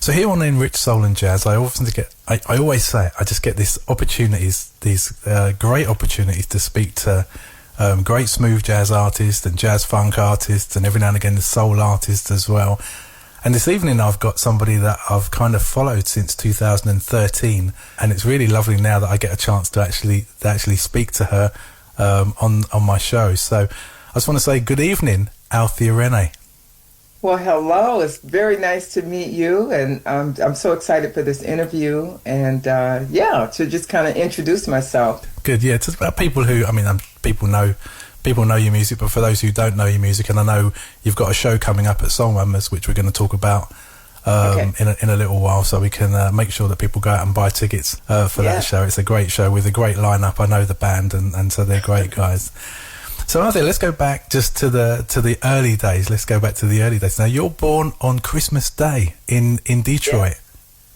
So here on EnRiched Soul and Jazz, I always say, I just get these great opportunities to speak to great smooth jazz artists and jazz funk artists, and every now and again the soul artists as well. And this evening I've got somebody that I've kind of followed since 2013, and it's really lovely now that I get a chance to actually speak to her on my show. So I just want to say good evening, Althea Rene. Well, hello. It's very nice to meet you, and I'm so excited for this interview, and to just kind of introduce myself. Good, yeah. It's about people who, people know your music, but for those who don't know your music, and I know you've got a show coming up at Soul Mamas, which we're going to talk about in a little while, so we can make sure that people go out and buy tickets for that show. It's a great show with a great lineup. I know the band, and so they're great guys. So Althea, let's go back just to the early days. Let's go back to the early days. Now, you're born on Christmas Day in Detroit.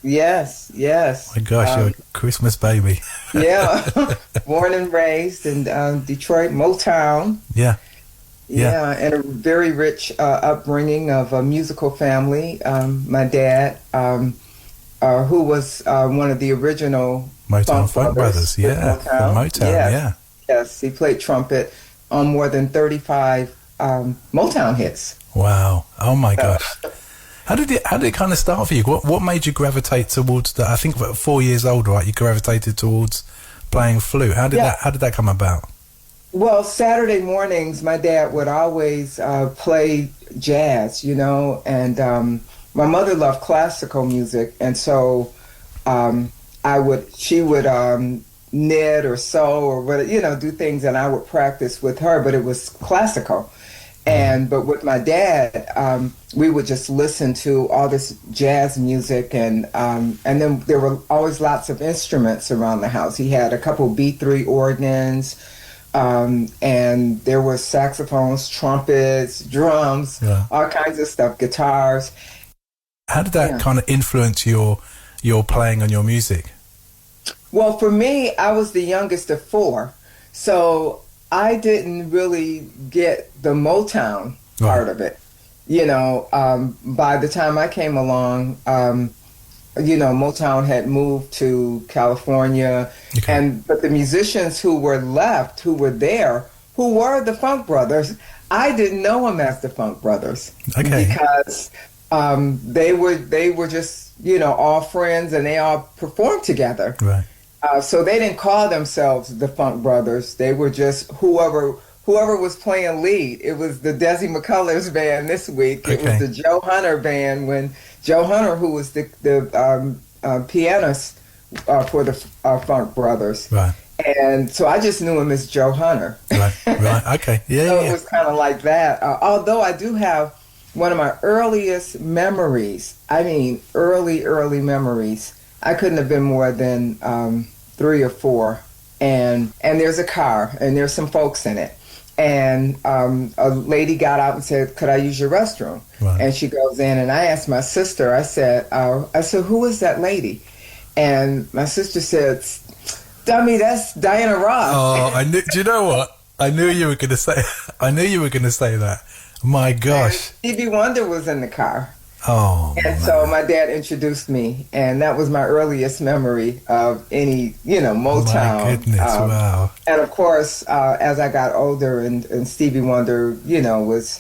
Yes. My gosh, you're a Christmas baby. Yeah, born and raised in Detroit, Motown. Yeah, and a very rich upbringing of a musical family. My dad, who was one of the original Motown Funk Brothers. From Motown. Yes, he played trumpet on more than 35 Motown hits. Wow! Oh my gosh! How did it kind of start for you? What made you gravitate towards that? I think at 4 years old, right? You gravitated towards playing flute. How did that come about? Well, Saturday mornings, my dad would always play jazz, and my mother loved classical music, and so she would knit or sew or whatever, do things, and I would practice with her, but it was classical. But with my dad, we would just listen to all this jazz music, and then there were always lots of instruments around the house. He had a couple B3 organs, and there were saxophones, trumpets, drums, all kinds of stuff, guitars. How did that kind of influence your playing on your music? Well, for me, I was the youngest of four, so I didn't really get the Motown part of it. By the time I came along, Motown had moved to California, but the musicians who were left, who were there, who were the Funk Brothers, I didn't know them as the Funk Brothers because they were just all friends, and they all performed together. Right. So they didn't call themselves the Funk Brothers. They were just whoever was playing lead. It was the Desi McCullers band this week. It was the Joe Hunter band, when Joe Hunter, who was the pianist for the Funk Brothers. Right. And so I just knew him as Joe Hunter. Right. Okay. So it was kind of like that. Although I do have one of my earliest memories, early memories, I couldn't have been more than 3 or 4, and there's a car, and there's some folks in it, and a lady got out and said, "Could I use your restroom?" Right. And she goes in, and I asked my sister, I said, "Who is that lady?" And my sister said, "Dummy, that's Diana Ross." Oh, I knew. Do you know what? I knew you were going to say. I knew you were going to say that. My gosh. And Stevie Wonder was in the car. Oh, and so my dad introduced me, and that was my earliest memory of any, Motown. My goodness, wow. And of course, as I got older and Stevie Wonder, was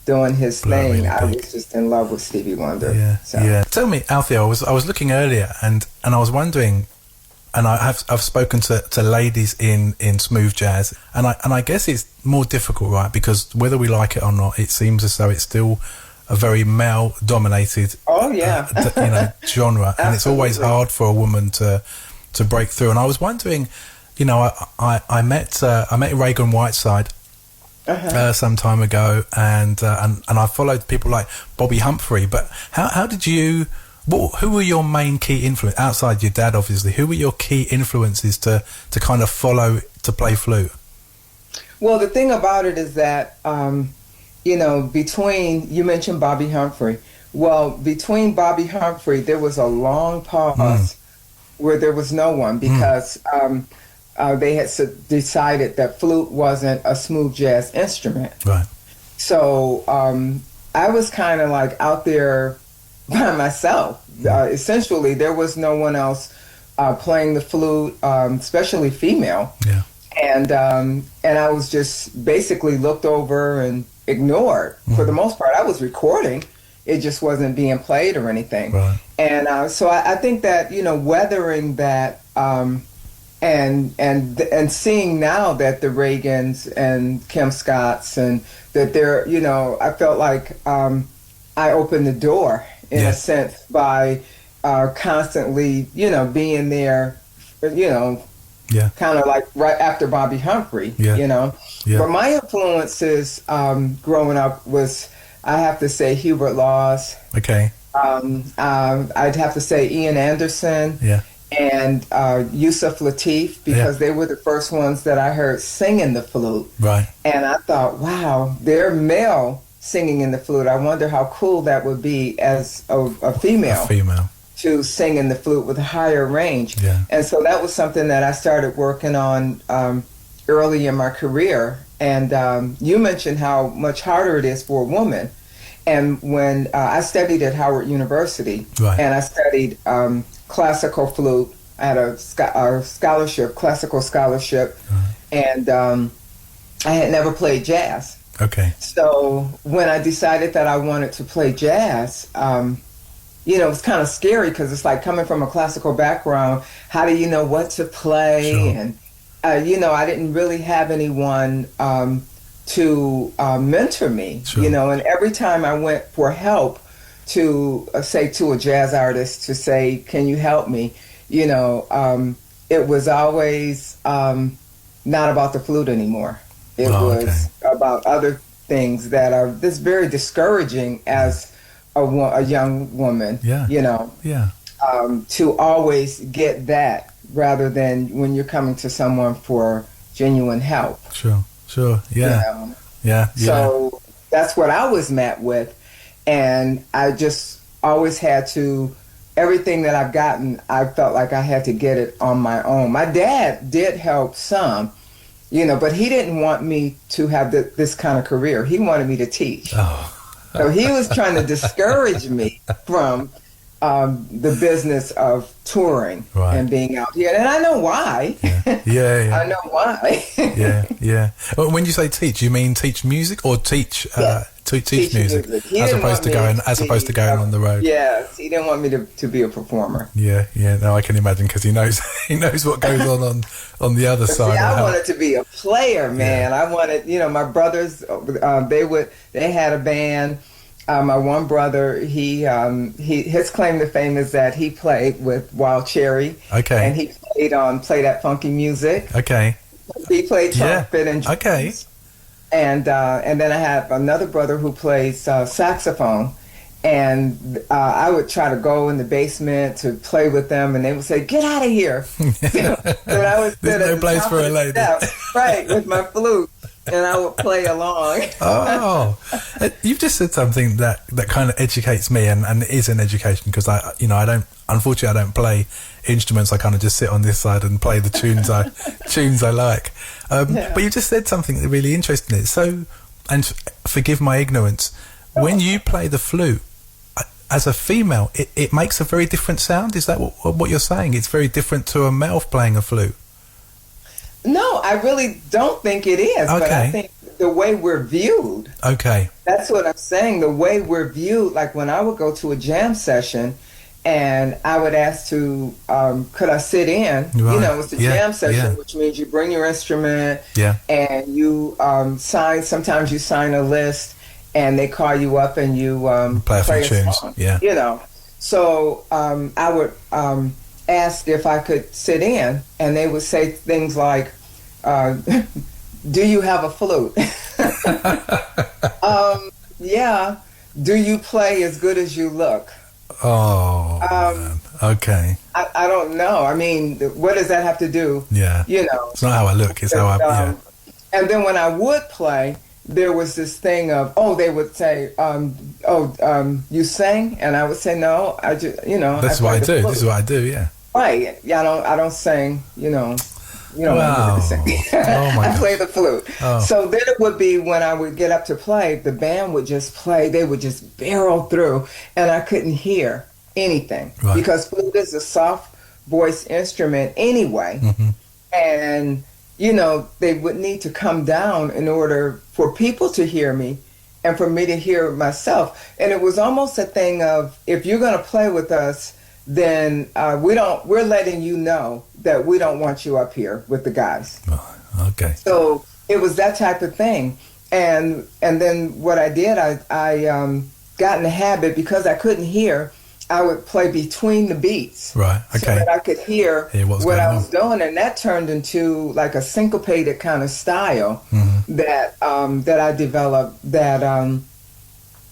doing his thing, I was just in love with Stevie Wonder. Yeah. Tell me, Althea, I was looking earlier, and I was wondering, and I've spoken to ladies in smooth jazz, and I guess it's more difficult, right? Because whether we like it or not, it seems as though it's still a very male-dominated genre, and it's always hard for a woman to break through. And I was wondering, I met Reagan Whiteside some time ago, and I followed people like Bobby Humphrey. But how did you? Who were your main key influence outside your dad? Obviously, who were your key influences to kind of follow to play flute? Well, the thing about it is that. Between, you mentioned Bobby Humphrey. Well, between Bobby Humphrey, there was a long pause where there was no one, because they had decided that flute wasn't a smooth jazz instrument. Right. So I was kind of like out there by myself, essentially there was no one else playing the flute, especially female. Yeah. And I was just basically looked over and ignored for the most part. I was recording, it just wasn't being played or anything. Right. And so I think that, you know, weathering that and seeing now that the Reagans and Kim Scotts and that they're, you know, I felt like I opened the door in a sense by constantly, you know, being there, you know, kind of like right after Bobby Humphrey, you know. Yeah. But my influences growing up was, I have to say, Hubert Laws. Okay. I'd have to say Ian Anderson. Yeah. And Yusuf Lateef, because they were the first ones that I heard singing the flute. Right. And I thought, wow, they're male singing in the flute. I wonder how cool that would be as a female. A female. To sing in the flute with a higher range. Yeah. And so that was something that I started working on early in my career. And you mentioned how much harder it is for a woman. And when I studied at Howard University, and I studied classical flute, I had a scholarship, classical scholarship, and I had never played jazz. Okay. So when I decided that I wanted to play jazz, you know, it was kind of scary because it's like coming from a classical background, how do you know what to play? Sure. And, you know, I didn't really have anyone to mentor me, you know, and every time I went for help to say to a jazz artist to say, can you help me? You know, it was always not about the flute anymore. It was about other things that are this very discouraging as a young woman, you know, to always get that rather than when you're coming to someone for genuine help. Sure, yeah. You know? So that's what I was met with. And I just always had to, everything that I've gotten, I felt like I had to get it on my own. My dad did help some, you know, but he didn't want me to have this kind of career. He wanted me to teach. So he was trying to discourage me from the business of touring and being out here. And I know why. I know why. Well, when you say teach, you mean teach music or teach teach music as opposed to going on the road? Yes, he didn't want me to be a performer. No, I can imagine because he knows what goes on the other side. I wanted to be a player, man. I wanted, you know, my brothers, they had a band. My one brother, his claim to fame is that he played with Wild Cherry. Okay. And he played that funky music. Okay. He played trumpet and drums. Okay. And then I have another brother who plays saxophone. And I would try to go in the basement to play with them, and they would say, "Get out of here!" But I would sit at the place top for of a the lady, steps, right, with my flute, and I would play along. You've just said something that kind of educates me, and is an education because unfortunately I don't play instruments. I kind of just sit on this side and play the tunes I like. But you just said something really interesting. So, and forgive my ignorance, when you play the flute, as a female, it makes a very different sound. Is that what you're saying? It's very different to a male playing a flute. No, I really don't think it is. Okay. But I think the way we're viewed. Okay. That's what I'm saying. The way we're viewed, like when I would go to a jam session and I would ask to, could I sit in? Right. You know, it's a jam session, which means you bring your instrument and you sometimes you sign a list and they call you up and you play a tunes. Song, you know. So I would ask if I could sit in, and they would say things like, do you have a flute? Yeah. Do you play as good as you look? Man. Okay. I don't know. I mean, what does that have to do? Yeah. You know. It's not how I look, it's how I... And then when I would play, there was this thing of, they would say, you sing? And I would say, no, I just, you know. This is what I do. This is what I do, yeah. Right. Yeah, I don't sing, you know. You don't want me to sing. I play the flute. So then it would be when I would get up to play, the band would just play. They would just barrel through, and I couldn't hear. anything, Right. because flute is a soft voice instrument anyway. Mm-hmm. And, you know, they would need to come down in order for people to hear me and for me to hear myself. And it was almost a thing of, if you're going to play with us, then we're letting you know that we don't want you up here with the guys. Oh, okay. So it was that type of thing. And then what I did, I got in the habit, because I couldn't hear, I would play between the beats. Right, okay. So that I could hear what I was doing. And that turned into like a syncopated kind of style that I developed, that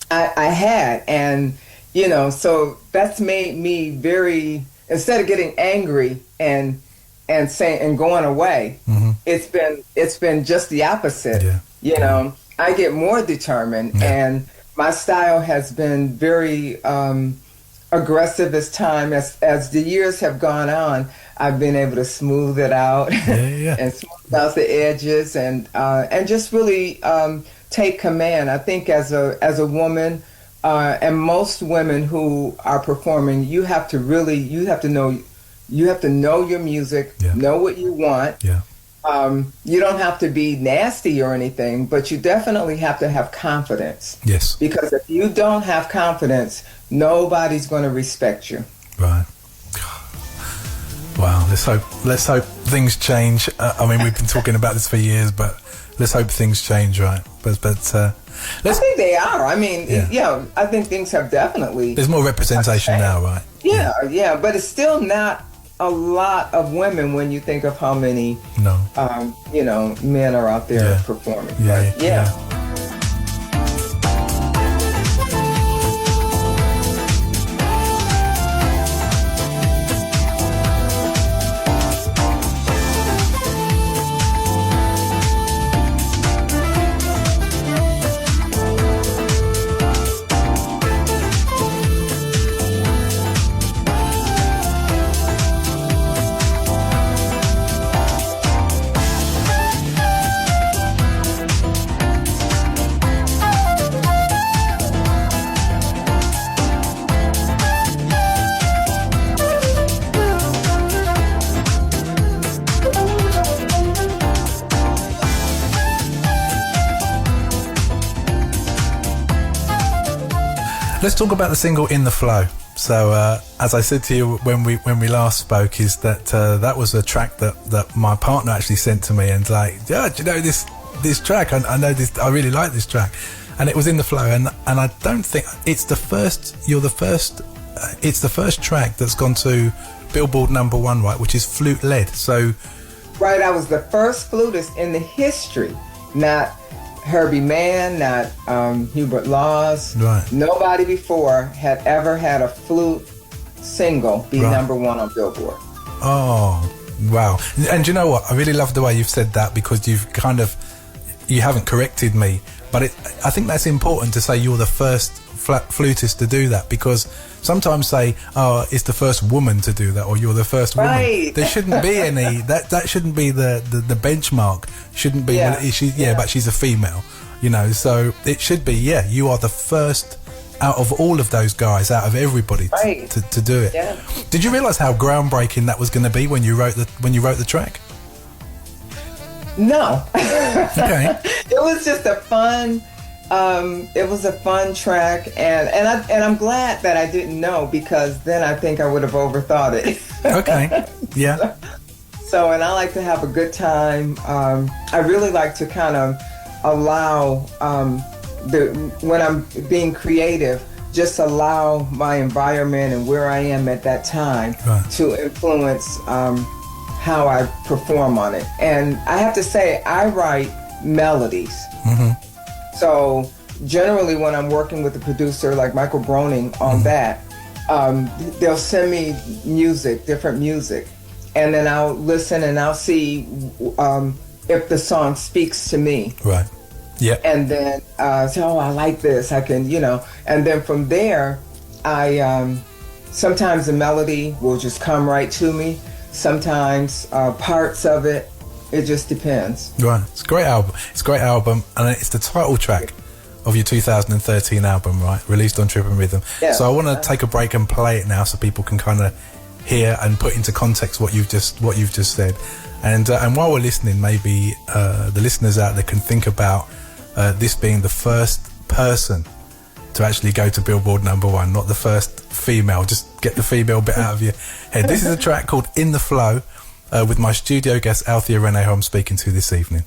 I had. And, you know, so that's made me very, instead of getting angry and saying and going away, it's been just the opposite. Yeah. You know, I get more determined, and my style has been very aggressive as the years have gone on. I've been able to smooth it out and smooth out the edges, and just really take command. I think as a woman, and most women who are performing, you have to know your music, know what you want. Yeah. You don't have to be nasty or anything, but you definitely have to have confidence. Yes. Because if you don't have confidence, nobody's going to respect you. Right. Wow. Let's hope things change. I mean, we've been talking about this for years, but let's hope things change, right? But I think they are. I mean, I think things have definitely. There's more representation now, right? Yeah, but it's still not a lot of women when you think of how many men are out there performing. Yeah. Let's talk about the single "In the Flow." So, as I said to you when we last spoke, is that that was a track that my partner actually sent to me, and like, do you know this track? I know this. I really like this track, and it was "In the Flow," and I don't think it's the first. It's the first track that's gone to Billboard #1, right? Which is flute led. So, right, I was the first flutist in the history, not Herbie Mann, not Hubert Laws. Right. Nobody before had ever had a flute single be #1 on Billboard. Oh, wow. And you know what? I really love the way you've said that, because you haven't corrected me. But I think that's important to say you're the first flutist to do that, because sometimes say, oh, it's the first woman to do that, or you're the first woman. Right. There shouldn't be any, that shouldn't be the benchmark. Shouldn't be, but she's a female, you know, so it should be, you are the first out of all of those guys, out of everybody to do it. Yeah. Did you realise how groundbreaking that was going to be when you wrote the track? No. Okay. It was just a fun track, and I'm glad that I didn't know, because then I think I would have overthought it. Okay. Yeah. So, and I like to have a good time. I really like to kind of allow when I'm being creative, just allow my environment and where I am at that time to influence how I perform on it. And I have to say, I write melodies. Mm-hmm. So generally when I'm working with a producer like Michael Broning on that, they'll send me different music, and then I'll listen and I'll see if the song speaks to me. Right. Yeah. And then say, oh, I like this. I can, and then from there, I sometimes the melody will just come right to me. Sometimes parts of it. It just depends. Right. It's a great album. And it's the title track of your 2013 album, right? Released on Trip and Rhythm. Yeah. So I want to take a break and play it now, so people can kind of hear and put into context what you've just said. And while we're listening, maybe the listeners out there can think about this being the first person to actually go to Billboard #1, not the first female. Just get the female bit out of your head. This is a track called In the Flow with my studio guest Althea Rene, who I'm speaking to this evening.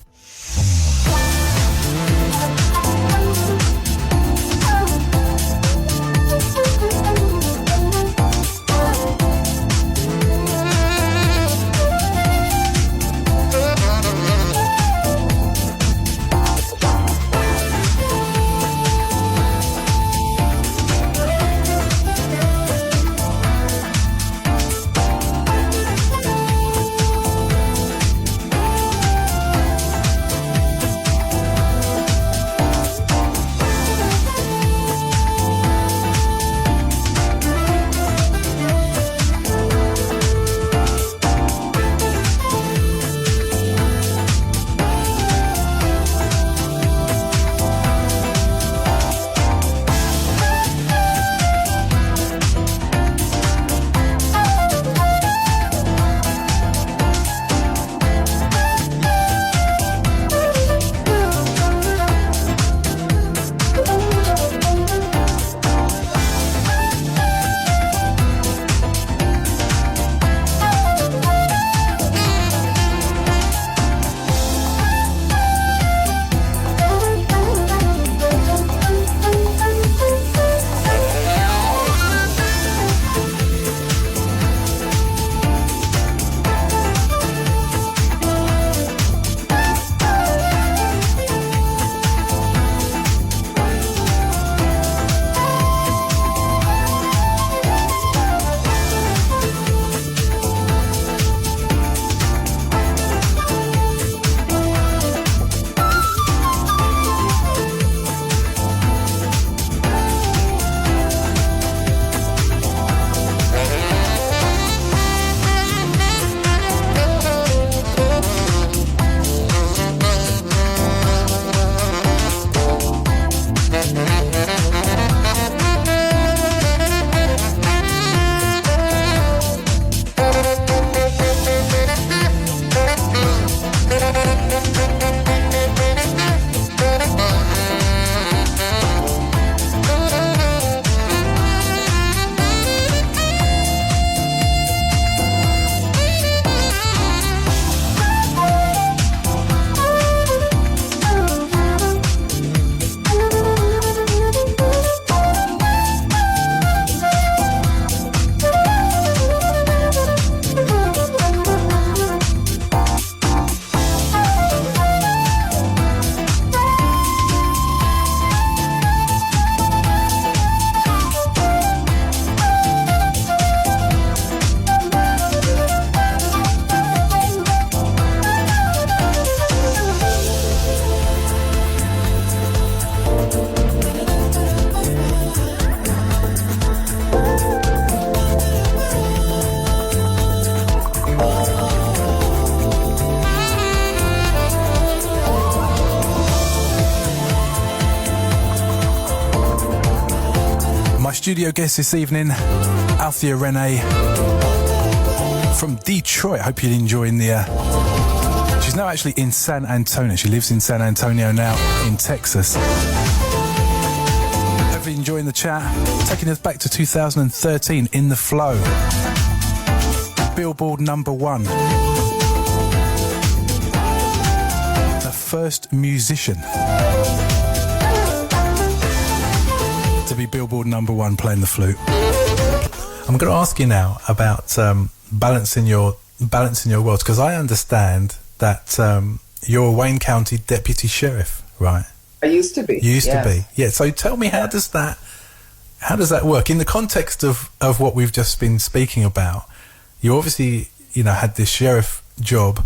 Studio guest this evening, Althea Rene from Detroit. Hope you're enjoying she's now actually in San Antonio. She lives in San Antonio now in Texas. Hope you're enjoying the chat. Taking us back to 2013, In the Flow. Billboard #1. The first musician to be Billboard #1 playing the flute. I'm going to ask you now about balancing your worlds, because I understand that you're a Wayne County deputy sheriff, right? I used to be. You used to be, yeah. So tell me, how does that work in the context of what we've just been speaking about? You obviously, had this sheriff job,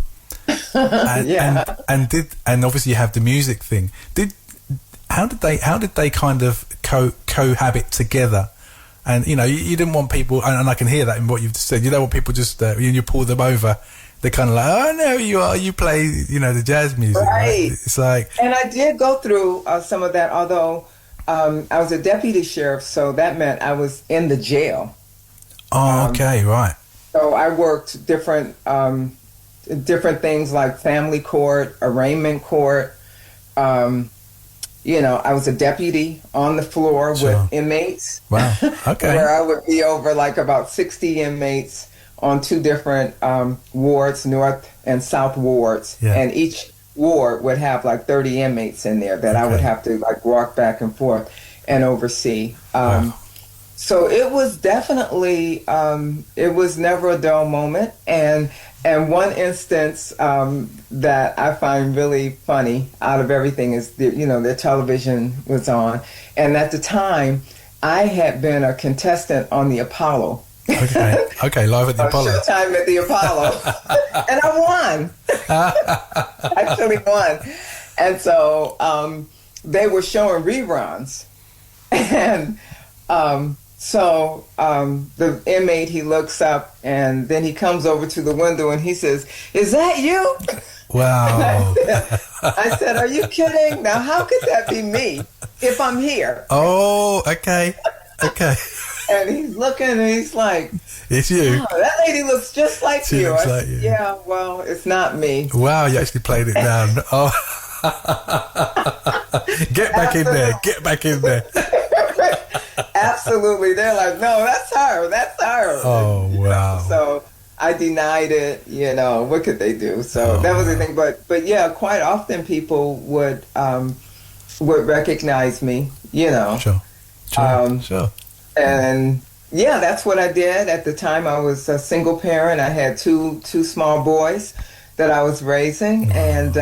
and obviously you have the music thing. How did they kind of cohabit together? And you didn't want people, and I can hear that in what you've said. You don't want people just you pull them over they're kind of like, oh no, you are, you play, you know, the jazz music, right? It's like, and I did go through some of that, although I was a deputy sheriff, so that meant I was in the jail. Oh, okay, right. So I worked different things like family court, arraignment court. You know, I was a deputy on the floor with inmates. Wow. Okay. Where I would be over like about 60 inmates on two different wards, North and South wards. Yeah. And each ward would have like 30 inmates in there that I would have to like walk back and forth and oversee. Wow. So it was definitely, it was never a dull moment. And one instance that I find really funny out of everything is, the television was on. And at the time, I had been a contestant on the Apollo. Okay, live at the Apollo. Showtime at the Apollo. And I won. Actually won. And so they were showing reruns. And so the inmate, he looks up and then he comes over to the window and he says, "Is that you?" Wow. I said, "Are you kidding? Now, how could that be me if I'm here?" Oh, okay. And he's looking and he's like, "It's you." "Oh, that lady looks just like she you." Looks like you. Yeah, well, it's not me. Wow, you actually played it down. Oh. Get back in there. Get back in there. Absolutely. They're like, "No, that's her. That's her." Oh, wow. So I denied it. What could they do? So that was the thing. But yeah, quite often people would recognize me, Sure. And yeah, that's what I did. At the time, I was a single parent. I had two small boys that I was raising. And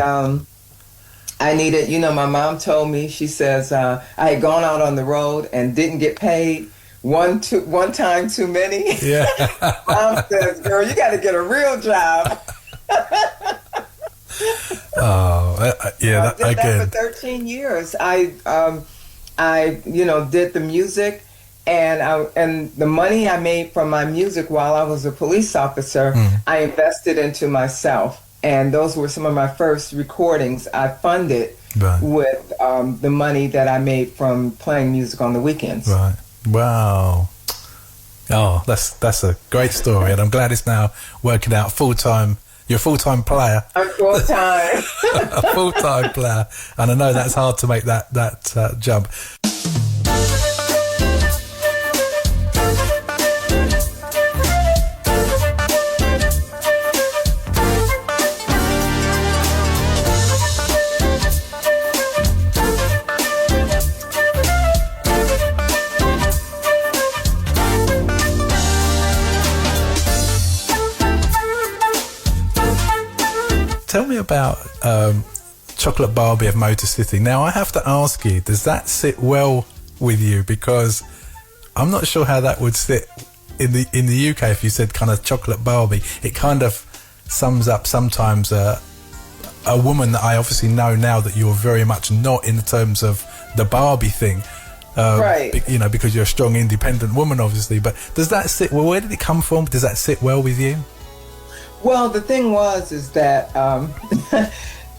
I needed, my mom told me, she says, I had gone out on the road and didn't get paid one time too many. Yeah. Mom says, "Girl, you got to get a real job." I did that for 13 years. I did the music, and the money I made from my music while I was a police officer, I invested into myself. And those were some of my first recordings I funded with the money that I made from playing music on the weekends. Right. Wow. Oh, that's a great story, and I'm glad it's now working out full-time. You're a full-time player. I'm full-time. A full-time player. And I know that's hard to make that jump. Tell me about Chocolate Barbie of Motor City. Now, I have to ask you, does that sit well with you? Because I'm not sure how that would sit in the UK if you said kind of Chocolate Barbie. It kind of sums up sometimes a woman that I obviously know now that you're very much not in terms of the Barbie thing. Right. Because you're a strong, independent woman, obviously. But does that sit well? Where did it come from? Does that sit well with you? Well, the thing is that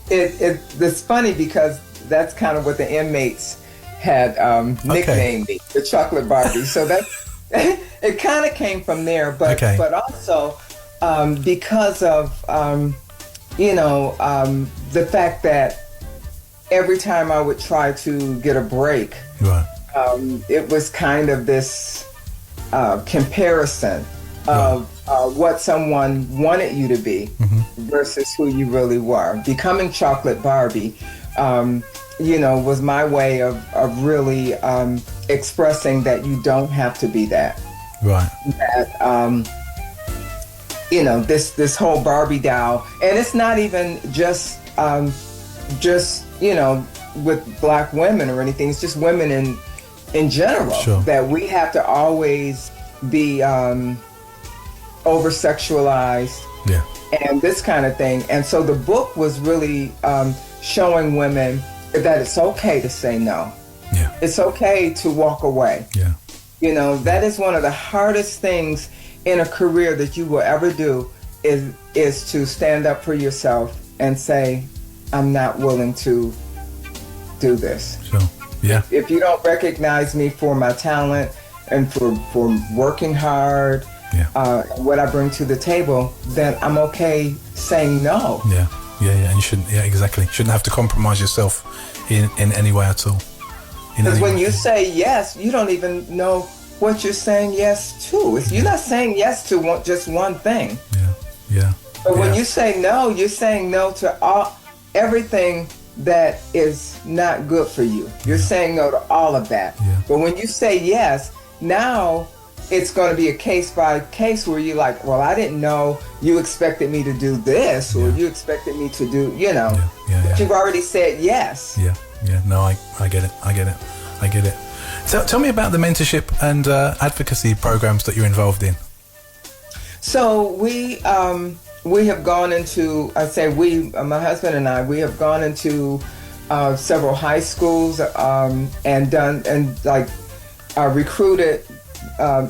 it's funny because that's kind of what the inmates had nicknamed me, the Chocolate Barbie. So that it kind of came from there, but also because of the fact that every time I would try to get a break, it was kind of this comparison of what someone wanted you to be versus who you really were. Becoming Chocolate Barbie, was my way of really expressing that you don't have to be that. Right. That, this whole Barbie doll, and it's not even just with black women or anything. It's just women in general that we have to always be over-sexualized and this kind of thing. And so the book was really showing women that it's okay to say no. Yeah. It's okay to walk away. Yeah. That is one of the hardest things in a career that you will ever do, is to stand up for yourself and say, I'm not willing to do this. Sure. Yeah. If you don't recognize me for my talent and for working hard, what I bring to the table, then I'm okay saying no. Yeah. And you shouldn't. Yeah, exactly. Shouldn't have to compromise yourself in any way at all. Because when you say yes, you don't even know what you're saying yes to. You're not saying yes to just one thing. Yeah. But when you say no, you're saying no to everything that is not good for you. You're saying no to all of that. Yeah. But when you say yes, now it's going to be a case by case where you're like, well, I didn't know you expected me to do this, or you expected me to do, but you've already said yes. Yeah. No, I get it. So tell me about the mentorship and advocacy programs that you're involved in. So we have gone into, my husband and I, we have gone into several high schools and recruited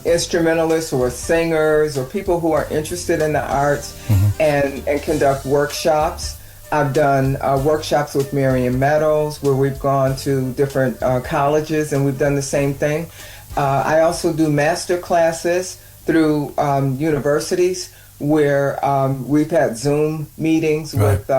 instrumentalists or singers or people who are interested in the arts and conduct workshops. I've done workshops with Marion Meadows where we've gone to different colleges and we've done the same thing. I also do master classes through universities where we've had Zoom meetings with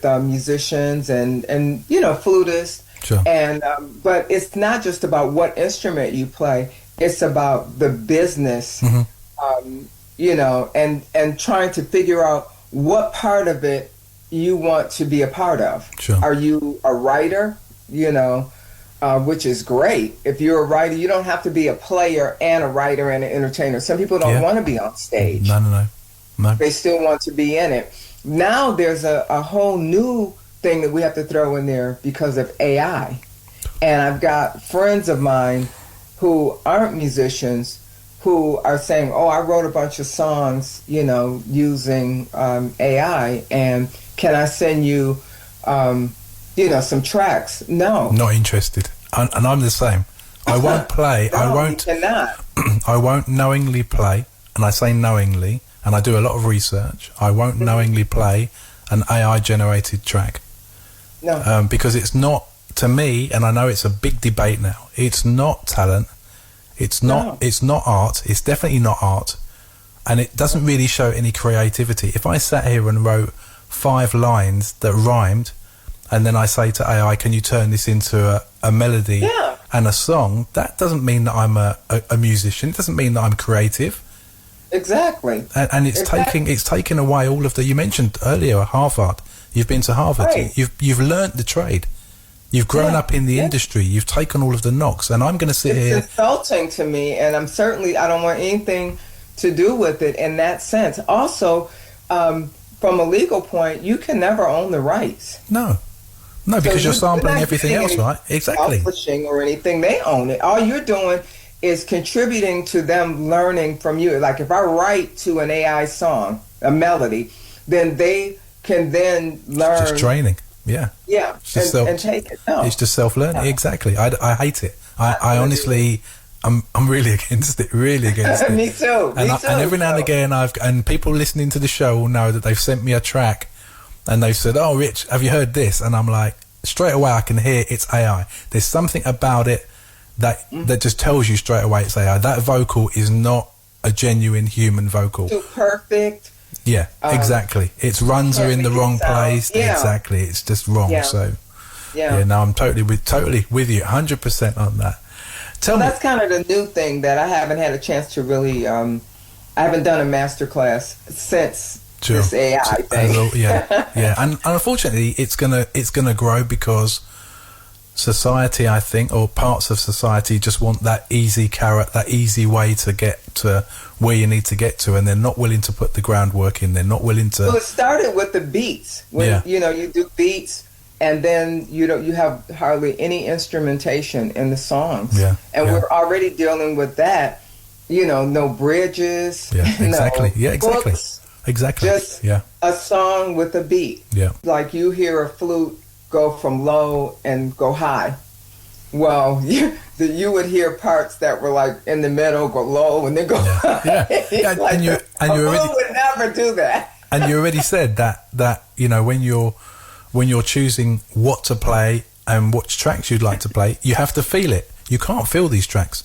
musicians and flutists. Sure. And but it's not just about what instrument you play. It's about the business, and trying to figure out what part of it you want to be a part of. Sure. Are you a writer? Which is great. If you're a writer, you don't have to be a player and a writer and an entertainer. Some people don't want to be on stage. No. They still want to be in it. Now there's a whole new thing that we have to throw in there because of AI. And I've got friends of mine who aren't musicians who are saying, oh, I wrote a bunch of songs, using AI, and can I send you, some tracks? No. Not interested. And I'm the same. I won't play. No, I won't. You cannot. I won't knowingly play, and I say knowingly, and I do a lot of research. I won't knowingly play an AI-generated track. No. Because it's not, to me, and I know it's a big debate now, it's not talent. It's not art. It's definitely not art. And it doesn't really show any creativity. If I sat here and wrote 5 lines that rhymed, and then I say to AI, can you turn this into a melody and a song, that doesn't mean that I'm a musician. It doesn't mean that I'm creative. Exactly. And it's taking away all of the, you mentioned earlier, Harvard. You've been to Harvard. Right. You've learnt the trade. You've grown up in the industry. You've taken all of the knocks, and I'm going to sit here. It's insulting to me, and I don't want anything to do with it in that sense. Also, from a legal point, you can never own the rights. No, because you're sampling everything else, right? Exactly. Publishing or anything, they own it. All you're doing is contributing to them learning from you. Like if I write to an AI song, a melody, then they can then learn. It's just training. Yeah. And take it. No. It's just self-learning. No. Exactly. I hate it. I honestly, I'm really against it. Really against it. Me too. And every now and again, and people listening to the show will know that they've sent me a track, and they've said, "Oh, Rich, have you heard this?" And I'm like, straight away, I can hear it's AI. There's something about it that just tells you straight away it's AI. That vocal is not a genuine human vocal. Too perfect. Yeah, exactly. Its runs are in the wrong place. Yeah. Exactly. It's just wrong. Yeah. So, no, I'm totally with you, 100% on that. That's kind of the new thing that I haven't had a chance to really. I haven't done a master class since this AI thing. Yeah. And unfortunately, it's gonna grow because society, I think, or parts of society just want that easy carrot, that easy way to get to where you need to get to, and they're not willing to put the groundwork in. They're not willing to. Well, it started with the beats. When you do beats, and then you have hardly any instrumentation in the songs. Yeah. And we're already dealing with that. No bridges. Yeah. Exactly. Exactly. Books, exactly. Just a song with a beat. Yeah. Like you hear a flute go from low and go high. Well, you would hear parts that were like in the middle, go low, and then go high. Yeah. Like and you already would never do that. And you already said that you know, when you're choosing what to play and what tracks you'd like to play, you have to feel it. You can't feel these tracks.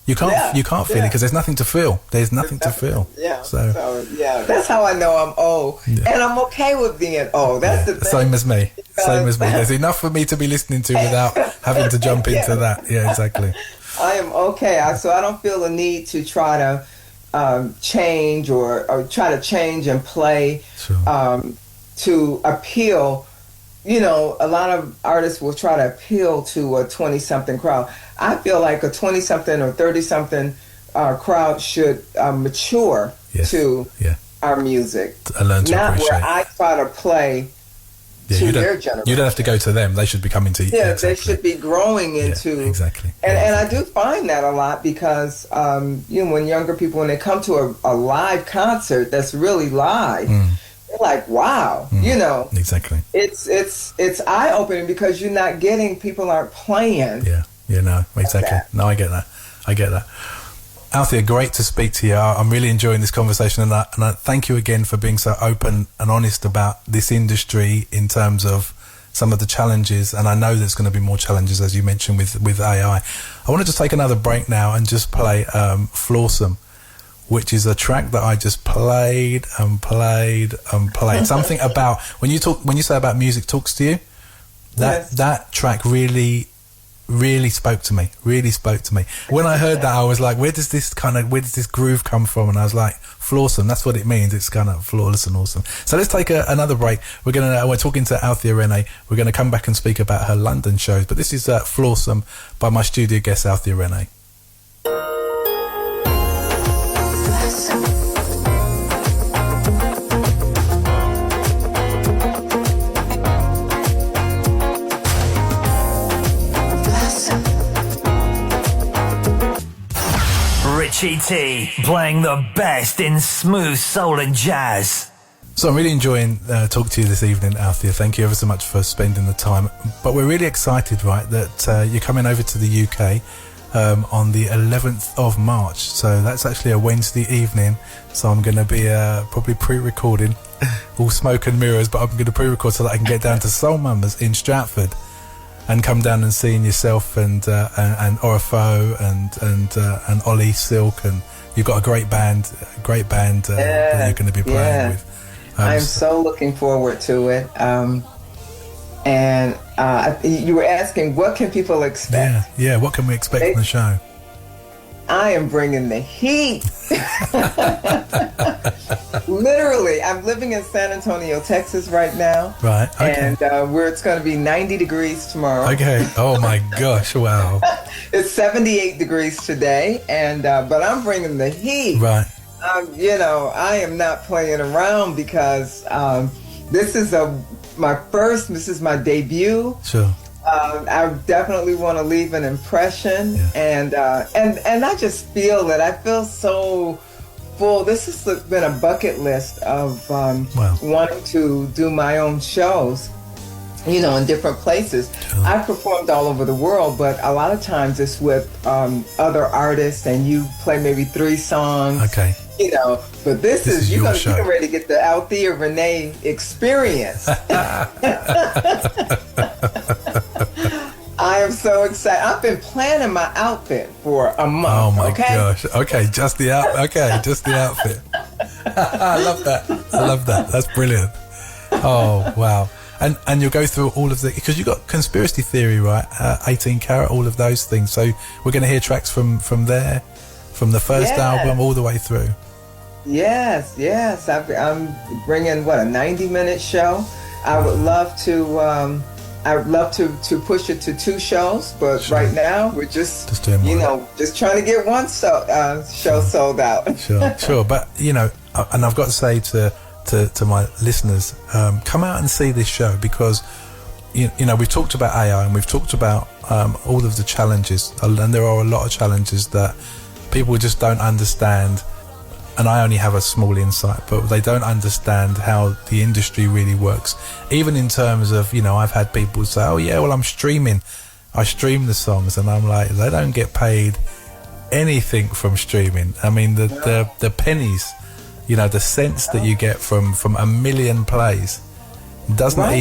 You can't feel it because there's nothing to feel. There's nothing to feel. Yeah. So yeah, that's how I know I'm old, and I'm okay with being old. That's the thing. Same as me. Same as me. There's enough for me to be listening to without having to jump into that. Yeah, exactly. I am okay. So I don't feel the need to try to change or try to change and play to appeal. You know, a lot of artists will try to appeal to a 20-something crowd. I feel like a 20-something or 30-something crowd should mature to our music. Learn to not appreciate. Where I try to play to their generation. You don't have to go to them. They should be coming to you. Yeah, exactly. They should be growing into... Yeah, exactly. And I do find that a lot because, you know, when younger people, when they come to a live concert that's really live... They're like, wow, you know. Exactly. It's eye-opening because you're not getting, people aren't playing. Yeah, no, exactly. No, I get that. Althea, great to speak to you. I'm really enjoying this conversation, and I thank you again for being so open and honest about this industry in terms of some of the challenges, and I know there's going to be more challenges, as you mentioned, with AI. I want to just take another break now and just play Flawsome, which is a track that I just played and played and played. Something about when you say about music talks to you, that track really spoke to me. When I heard that, I was like, where does this groove come from? And I was like, Flawsome, that's what it means. It's kind of flawless and awesome. So let's take another break. We're talking to Althea Rene. We're going to come back and speak about her London shows, but this is Flawsome by my studio guest Althea Rene. Richie T, playing the best in smooth soul and jazz. So I'm really enjoying talking to you this evening, Althea. Thank you ever so much for spending the time. But we're really excited, right, that you're coming over to the UK on the 11th of March. So that's actually a Wednesday evening. So I'm going to be probably pre-recording, all smoke and mirrors, but I'm going to pre-record so that I can get down to Soul Mamas in Stratford and come down and seeing yourself and Orifo and Ollie Silk, and you've got a great band that you're going to be playing with. I'm so looking forward to it. And you were asking, what can people expect? Yeah. What can we expect from the show? I am bringing the heat. Literally, I'm living in San Antonio, Texas right now. Right, okay. And it's going to be 90 degrees tomorrow. Okay. Oh my gosh, wow. It's 78 degrees today, and but I'm bringing the heat. Right. You know, I am not playing around because this is my debut. Sure. I definitely want to leave an impression, and I just feel that I feel so full. This has been a bucket list of wanting to do my own shows, you know, in different places. Sure. I've performed all over the world, but a lot of times it's with other artists, and you play maybe 3 songs. Okay. You know, but this is you're going to get ready to get the Althea Rene experience. I am so excited. I've been planning my outfit for a month. Oh my gosh. Okay, just the outfit. I love that. That's brilliant. Oh, wow. And you'll go through all of because you've got Conspiracy Theory, right? 18 Karat, all of those things. So we're going to hear tracks from there, from the first album all the way through. Yes. I'm bringing a 90-minute show. I would love to push it to 2 shows, but right now we're just trying to get one show sold out. Sure. But and I've got to say to my listeners, come out and see this show, because we've talked about AI and we've talked about all of the challenges, and there are a lot of challenges that people just don't understand. And I only have a small insight, but they don't understand how the industry really works. Even in terms of, I've had people say, oh yeah, well, I stream the songs, and I'm like, they don't get paid anything from streaming. I mean, the pennies You know, the sense that you get from a million plays doesn't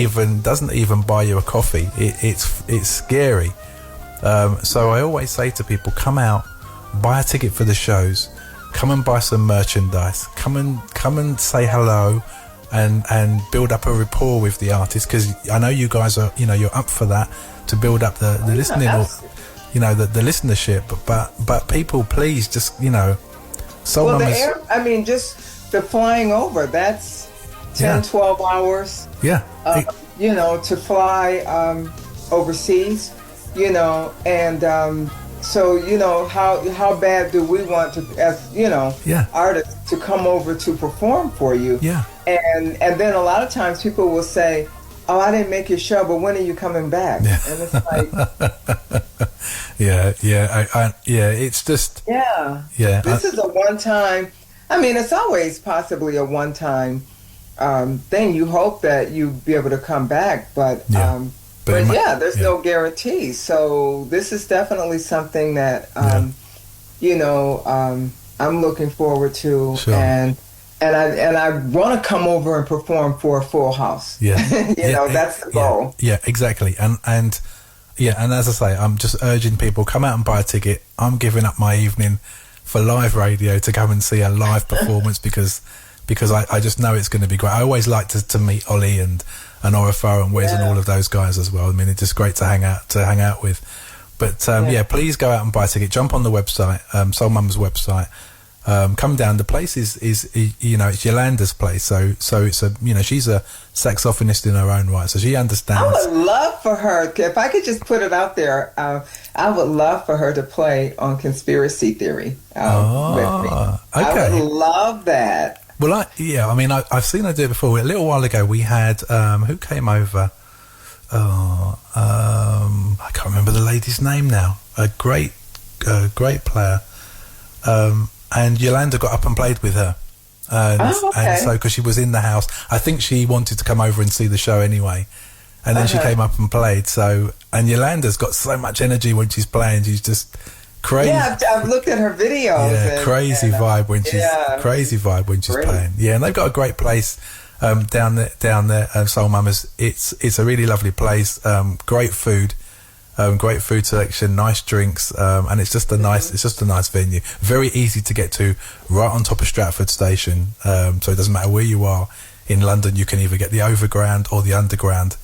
even buy you a coffee. It's scary. So I always say to people, come out, buy a ticket for the shows, come and buy some merchandise, come and say hello, and build up a rapport with the artist, because I know you guys are, you're up for that, to build up the listening, or, the listenership. But people, please just, soul numbers. Just the flying over, that's 10, 12 hours. Yeah. To fly overseas, and so how bad do we want to, as artists, to come over to perform for you? Yeah. And then a lot of times people will say, "Oh, I didn't make your show, but when are you coming back?" Yeah. And it's like, it's just This is a one-time. It's always possibly a one-time thing. You hope that you be able to come back, but there's no guarantee. So this is definitely something that I'm looking forward to, sure. and I want to come over and perform for a full house. Yeah, that's the goal. Yeah, exactly. And as I say, I'm just urging people, come out and buy a ticket. I'm giving up my evening for live radio to come and see a live performance because I just know it's going to be great. I always like to meet Ollie and Orifar and Wes and all of those guys as well. It's just great to hang out with. But please go out and buy a ticket. Jump on the website, Soul Mum's website. Come down. The place is it's Yolanda's place. So it's she's a saxophonist in her own right. So she understands. I would love for her, if I could just put it out there. I would love for her to play on Conspiracy Theory with me. Okay. I would love that. Well, I've seen her do it before. A little while ago, we had who came over. I can't remember the lady's name now. A great player. And Yolanda got up and played with her. And so, because she was in the house, I think she wanted to come over and see the show anyway. And then she came up and played. So, and Yolanda's got so much energy when she's playing. She's just crazy. Yeah, I've looked at her videos. Yeah, crazy vibe when she's playing. Yeah, and they've got a great place down there, Soul Mamas. It's a really lovely place. Great food. Great food selection, nice drinks, and it's just a nice venue. Very easy to get to, right on top of Stratford Station. So it doesn't matter where you are in London, you can either get the overground or the underground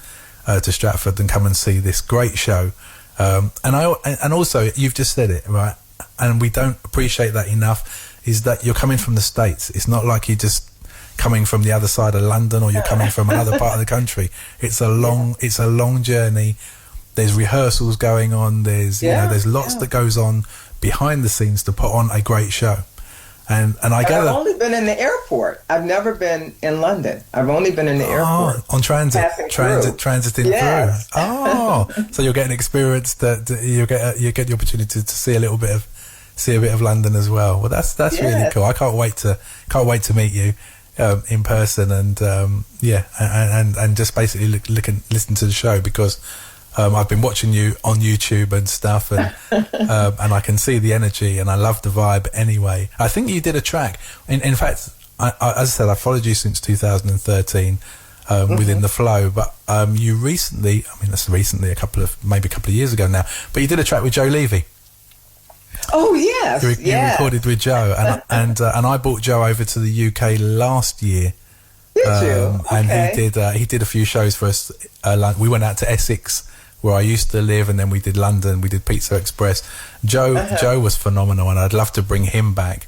to Stratford and come and see this great show. And also, you've just said it, right? And we don't appreciate that enough. Is that you're coming from the States? It's not like you're just coming from the other side of London or you're coming from another part of the country. It's a long journey. There's rehearsals going on. There's lots that goes on behind the scenes to put on a great show. And I gather I've only been in the airport. I've never been in London. I've only been in the airport on transiting through. Oh, so you'll get an experience that you get the opportunity to see a bit of London as well. Well, that's really cool. I can't wait to meet you in person and just basically look and listen to the show, because I've been watching you on YouTube and stuff, and I can see the energy, and I love the vibe anyway. I think you did a track. In fact, as I said, I followed you since 2013 within the flow, but you recently, that's recently, a couple of years ago now, but you did a track with Joe Levy. Oh, yes. You recorded with Joe, and I brought Joe over to the UK last year. Did you? And he did a few shows for us. We went out to Essex, where I used to live, and then we did London, we did Pizza Express. Joe was phenomenal, and I'd love to bring him back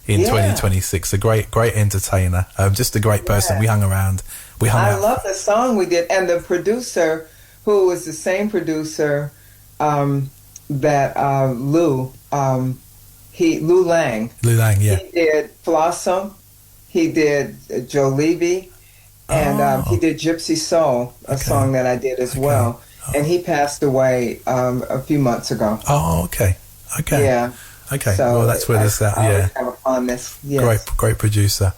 in 2026. A great entertainer, just a great person. We hung around. I love the song we did, and the producer, who was the same producer that Lou Lang. Lou Lang, yeah. He did Flossom, he did Joe Levy, and he did Gypsy Soul, a song that I did as well. And he passed away a few months ago. Oh, okay. Yeah. Okay. So well, that's where this at. Yeah. Have a fondness. Yes. Great producer.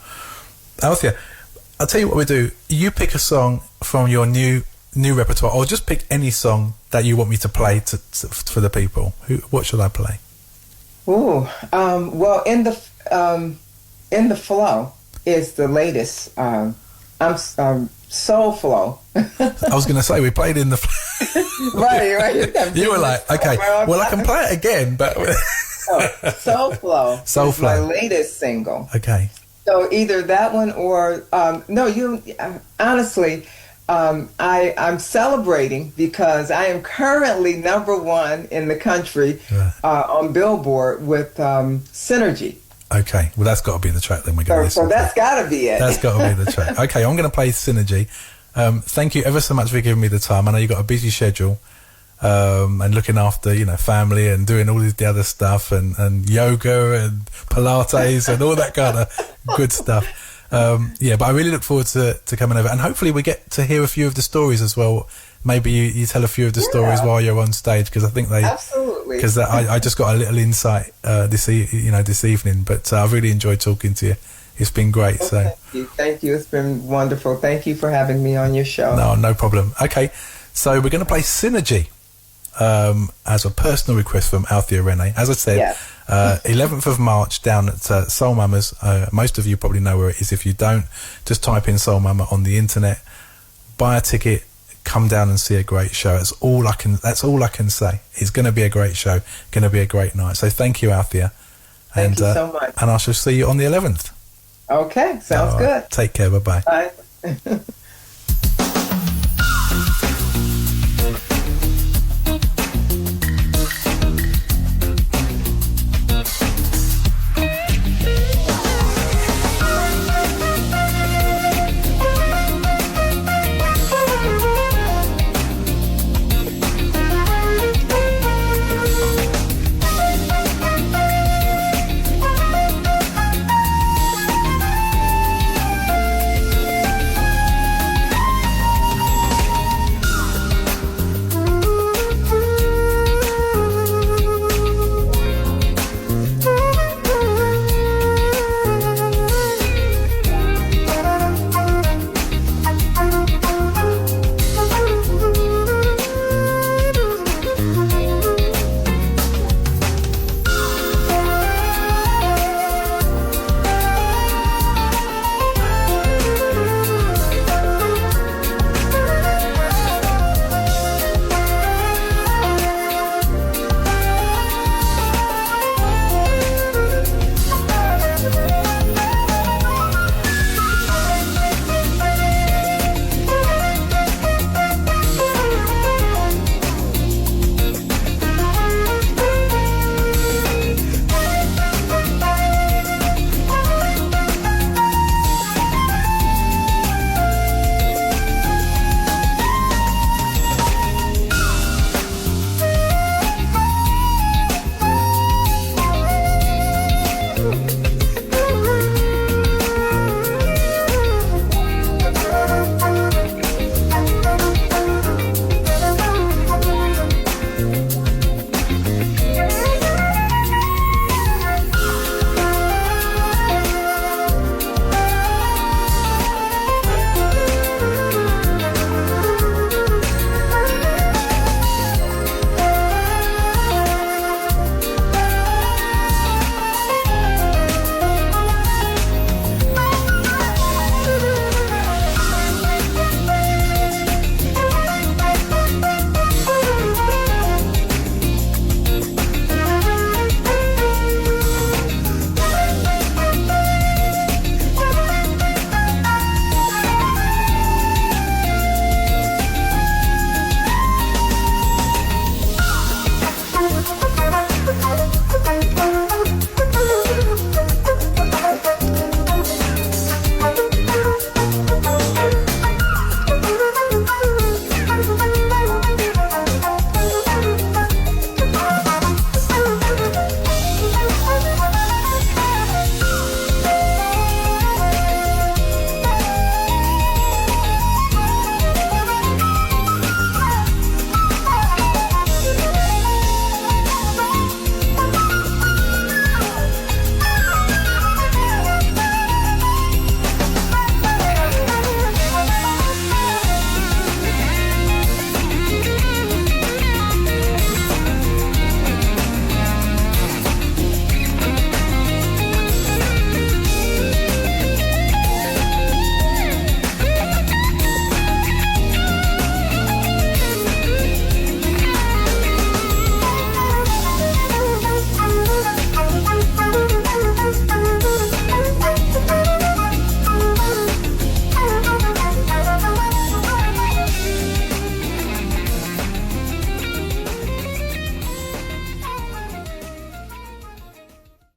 Althea, I'll tell you what we do. You pick a song from your new repertoire, or just pick any song that you want me to play for the people. What should I play? Ooh. Well, in the flow. is the latest. Soul Flow. I was going to say we played in the. right. You were like, okay, well I can play it again, but. Soul Flow. Soul Flow. My latest single. Okay. So either that one or no. You honestly. I'm celebrating because I am currently #1 in the country on Billboard with Synergy. Okay, well that's got to be the track then we're going to listen So that's got to be it. That's got to be the track. Okay, I'm going to play Synergy. Thank you ever so much for giving me the time. I know you've got a busy schedule and looking after, family and doing all the other stuff and yoga and Pilates and all that kind of good stuff. But I really look forward to coming over, and hopefully we get to hear a few of the stories as well. Maybe you tell a few of the stories while you're on stage, because I think absolutely, because I just got a little insight this evening. But I've really enjoyed talking to you. It's been great. Well, thank you. It's been wonderful. Thank you for having me on your show. No problem. Okay, so we're going to play Synergy as a personal request from Althea Rene. As I said. 11th of March down at Soul Mama's. Most of you probably know where it is. If you don't, just type in Soul Mama on the internet, buy a ticket, come down and see a great show. That's all I can say. It's going to be a great show, going to be a great night. So thank you, Althea. Thank you so much. And I shall see you on the 11th. Okay, sounds good. Take care. Bye. Bye.